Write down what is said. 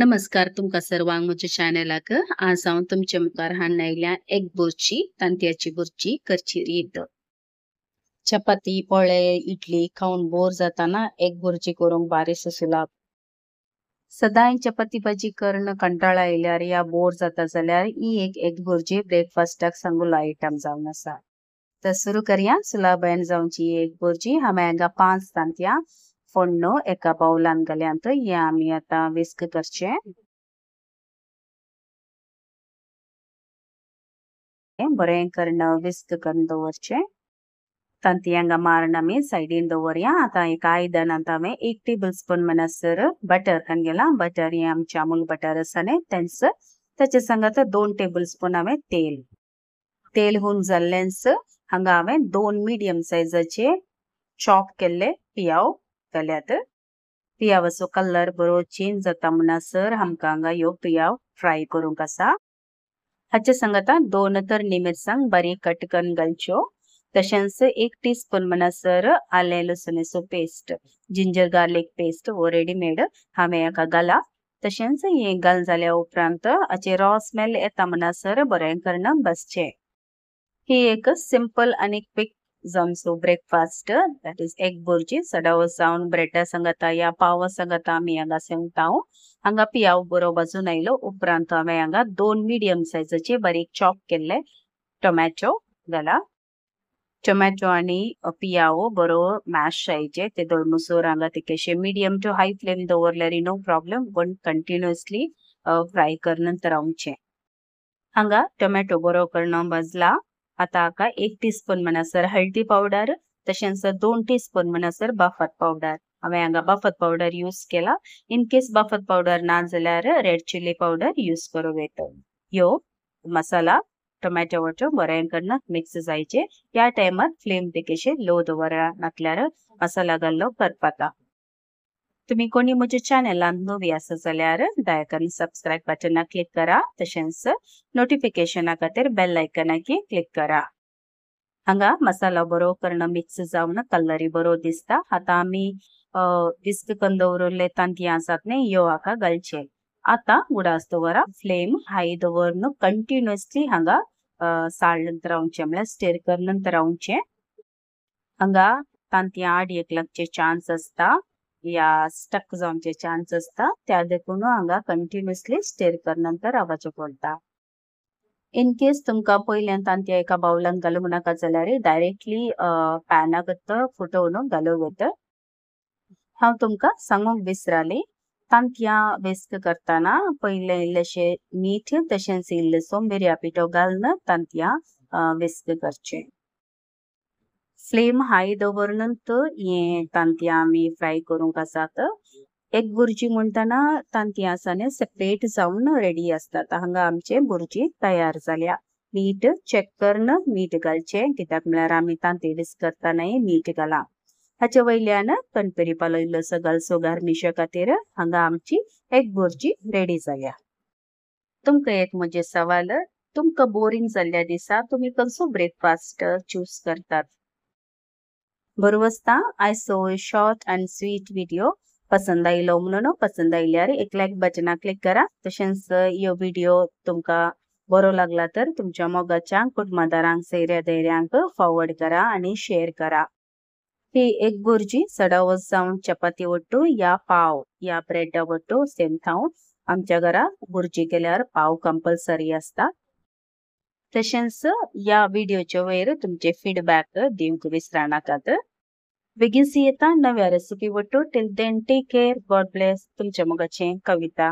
नमस्कार तुमका सर्वांक म्हज्या चॅनलाक आज हांव तुमचे मुखार हाडून आयल्या एग बुर्जी तांतयाची बुर्जी करची रीत। चपाती पोळे इडली खाऊन बोर जाताना एग बुर्जी करूंक बारीस सुलभ। सदांय चपाती भाजी करून कंटाळा आयल्यार या बोर जाता जाल्यार ही एक एग बुर्जी ब्रेकफास्टाक सांगुलो आयटम जावन आसा। तर सुरू करूया सुलभान जावची एग बुर्जी। हांवें हांगा 5 तांतयां फोण्ण एका बाउलान घाल्यांत हे आमी आता विस्क करचे। बरें करून विस्क करून दवरचे। तांतयांगा मारून आमी सायडीन दवरया। आता एका आयदनांत हांवें 1 टेबलस्पून म्हणसर बटर घातलेला। बटर हे आमचे अमूल बटर आसा न्ही तेंच। ताचे संगत 2 टेबलस्पून हांवें तेल होऊन जाल्लेंच हांगा हांवें 2 मीडियम सायजाचे चॉप केल्ले पियाव घाल्यात। पियावाचो कलर बरो चेंज जाता म्हणसर आमकां हांगा ह्यो पियाव फ्राय करूंक आसा। हाचे संगत 2 तरणी मिरसांग बारीक कट करून घालच्यो। तशेंच 1 टीस्पून म्हणसर आले लसुणेचो पेस्ट जिंजर गार्लिक पेस्ट वो रेडीमेड हांवें हाका घाला। तशेंच हे घाल जाल्या उपरांत हाचे रॉ स्मेल येता म्हणसर बरें करून बसचे। ही एक सिंपल आणि क्विक जावनचो breakfast that is egg bhurji. सडाव जावन ब्रेडा संगत या पावा संगत आमी हांगा सेवताव। हांगा पियाव बरो भाजून आयलो उपरांत हांवें हांगा 2 मीडियम सायजाचे बारीक चॉप केल्ले टोमॅटो घाला। टोमॅटो आणि पियाव बरो मॅश जायचे ते दळमसोर हांगा तिकेशे मीडियम टू हाय फ्लेम दवरल्यार नो प्रॉब्लेम पण कंटिन्युअसली फ्राय करून रावचे। हांगा टोमॅटो बरो करून भाजला। आता हाका 1 टीस्पून म्हणसर हळदी पावडर तशेंच 2 टीस्पून म्हणसर बफर पावडर हांवें हांगा बफर पावडर यूज केला। इन केस बफर पावडर ना जाल्यार रेड चिली पावडर यूज करूं येता। ह्यो मसाला टोमॅटो वाटो बरें करून मिक्स जायचे। या टायमार फ्लेम तिकेशे लो दवरा नातल्यार मसाला घाल्लो करपाता। तुम्ही कोणी म्हज्या चॅनलान नवी आसा जाल्यार दया करून सबस्क्राइब बटनाक क्लिक करा। तशेंच नोटिफिकेशना खातीर बेल आयकनाक क्लिक करा। हांगा मसाला बरो करून मिक्स जावन कलरी बरो दिसता। आता आमी विस्क करून दवरले तांतयां आसात न्ही ह्यो हाका घालचे। आता उडास दवरा फ्लेम हाय दवरून कंटिन्युअसली हांगा साळत रावचे म्हळ्यार स्टीर करून रावचे। हांगा तांतयां आड लागचे चान्स असता या स्टक जावचे चान्स असता त्या देखून हांगा कंटिन्युअसली स्टीर करून रावचे पडटा। इन केस तुमका पयल्यान तांतयां एका बाउलान घालूंक नाका जाल्यार डायरेक्टली पॅनाक फुटोवन घालूंक येता। हांव तुमका सांगूंक विसराली तांतयां विस्क करताना पयले इल्लेशे मीठ तशेंच इल्लोसो मिरया पिठो घालून तांतयां विस्क करचे। फ्लेम हाय दवरूनच हे तांतयां आमी फ्राय करूंक आसात। एग बुर्जी म्हणटना तांतयां आसा न्ही सेपरेट जावन रेडी आसतात। हांगा आमचे बुर्जी तयार जाल्या। मीठ चेक करून मीठ घालचे कित्याक म्हळ्यार आमी तांतयां विस्क करताना मीठ घाला। हाचे वयल्यान कणपेरी पालो इल्लोसो घालचो गार्निशा खातीर। हांगा आमची एग बुर्जी रेडी जाल्या। तुमकां एक म्हजे सवाल तुमकां बोरिंग जाल्ल्या दिसा तुम्ही कसो ब्रेकफास्ट चूज करतात? बरोबर आसता। I so short end sweet video पसंद आयलो म्हणून पसंद आयल्यार एक लाइक बटना क्लिक करा। तशेंच ह्यो वीडियो तुमकां बरो लागला तर तुमच्या मोगाच्यांक कुटुंबदारांक सैर्या धैर्यांक फॉरवर्ड करा आणि शेअर करा। ही एग बुर्जी सडाव जावन चपाती वट्टू या पाव या ब्रेडा वट्टू सेमथाव आमच्या घरा बुर्जी केल्यार पाव कंपल्सरी असता। तशेंच या व्हिडिओच्या वयर तुमचे फीडबॅक दिवंक विसरनाकात। बेगीन येता नव्या रेसिपी वट्टू till then take care God bless तुमच्या मोगाचें कविता।